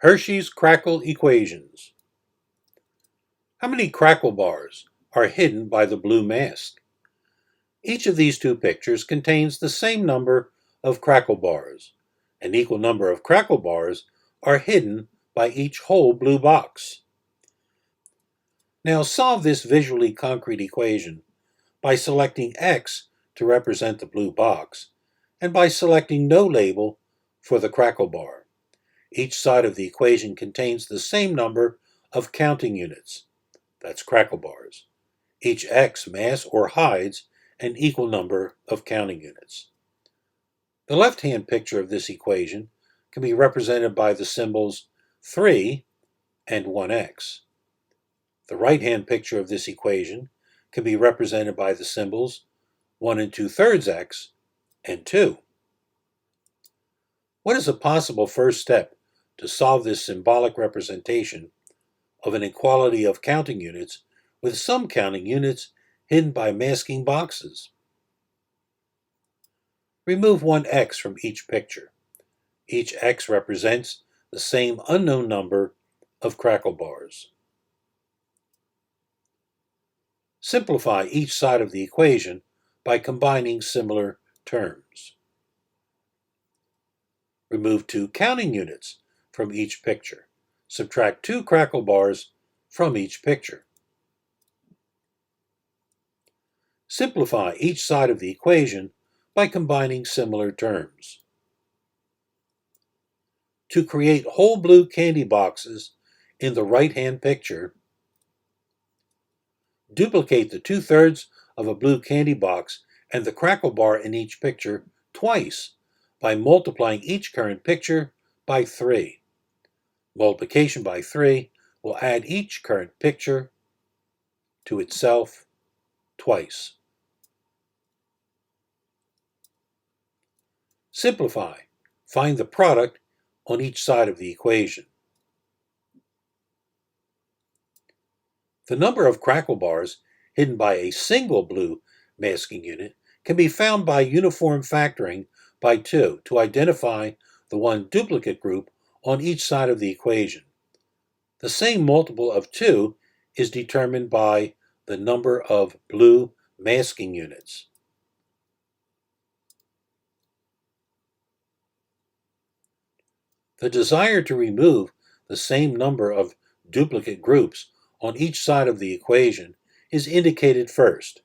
Hershey's Crackle Equations. How many crackle bars are hidden by the blue mask? Each of these two pictures contains the same number of crackle bars. An equal number of crackle bars are hidden by each whole blue box. Now solve this visually concrete equation by selecting X to represent the blue box and by selecting no label for the crackle bar. Each side of the equation contains the same number of counting units. That's crackle bars. Each X masks or hides an equal number of counting units. The left-hand picture of this equation can be represented by the symbols 3 and 1x. The right-hand picture of this equation can be represented by the symbols 1 2/3 x and 2. What is a possible first step to solve this symbolic representation of an equality of counting units with some counting units hidden by masking boxes? Remove one x from each picture. Each x represents the same unknown number of crackle bars. Simplify each side of the equation by combining similar terms. Remove two counting units from each picture. Subtract two crackle bars from each picture. Simplify each side of the equation by combining similar terms. To create whole blue candy boxes in the right-hand picture, duplicate the 2/3 of a blue candy box and the crackle bar in each picture twice by multiplying each current picture by 3. Multiplication by 3 will add each current picture to itself twice. Simplify. Find the product on each side of the equation. The number of crackle bars hidden by a single blue masking unit can be found by uniform factoring by 2 to identify the one duplicate group on each side of the equation. The same multiple of 2 is determined by the number of blue masking units. The desire to remove the same number of duplicate groups on each side of the equation is indicated first.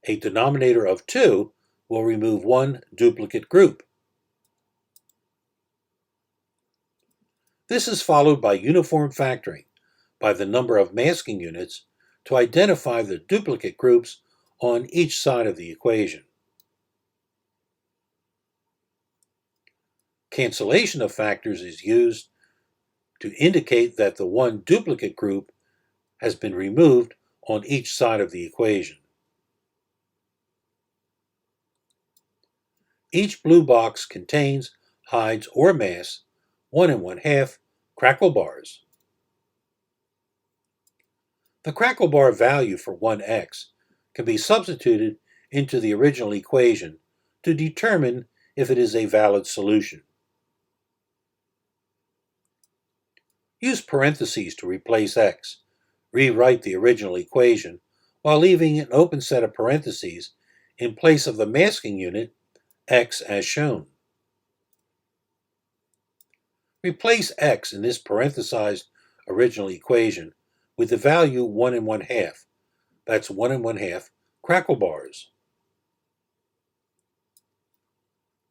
A denominator of 2 will remove one duplicate group. This is followed by uniform factoring by the number of masking units to identify the duplicate groups on each side of the equation. Cancellation of factors is used to indicate that the one duplicate group has been removed on each side of the equation. Each blue box contains, hides, or masks 1 1/2 crackle bars. The crackle bar value for 1x can be substituted into the original equation to determine if it is a valid solution. Use parentheses to replace x. Rewrite the original equation while leaving an open set of parentheses in place of the masking unit x as shown. Replace x in this parenthesized original equation with the value 1 1/2. That's 1 1/2 crackle bars.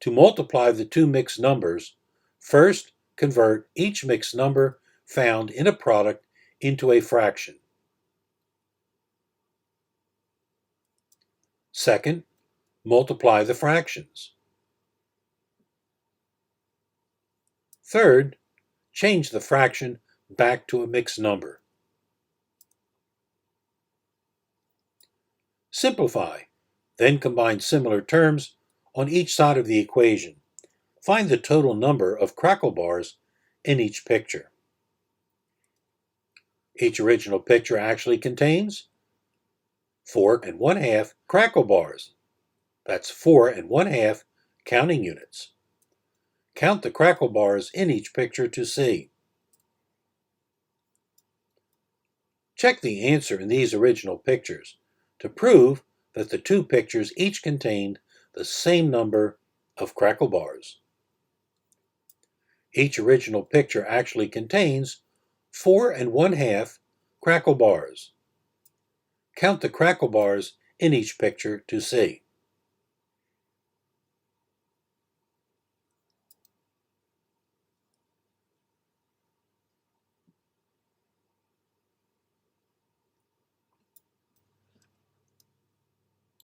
To multiply the two mixed numbers, first convert each mixed number found in a product into a fraction. Second, multiply the fractions. Third, change the fraction back to a mixed number. Simplify, then combine similar terms on each side of the equation. Find the total number of crackle bars in each picture. Each original picture actually contains 4 1/2 crackle bars. That's 4 1/2 counting units. Count the crackle bars in each picture to see. Check the answer in these original pictures to prove that the two pictures each contained the same number of crackle bars. Each original picture actually contains 4 1/2 crackle bars. Count the crackle bars in each picture to see.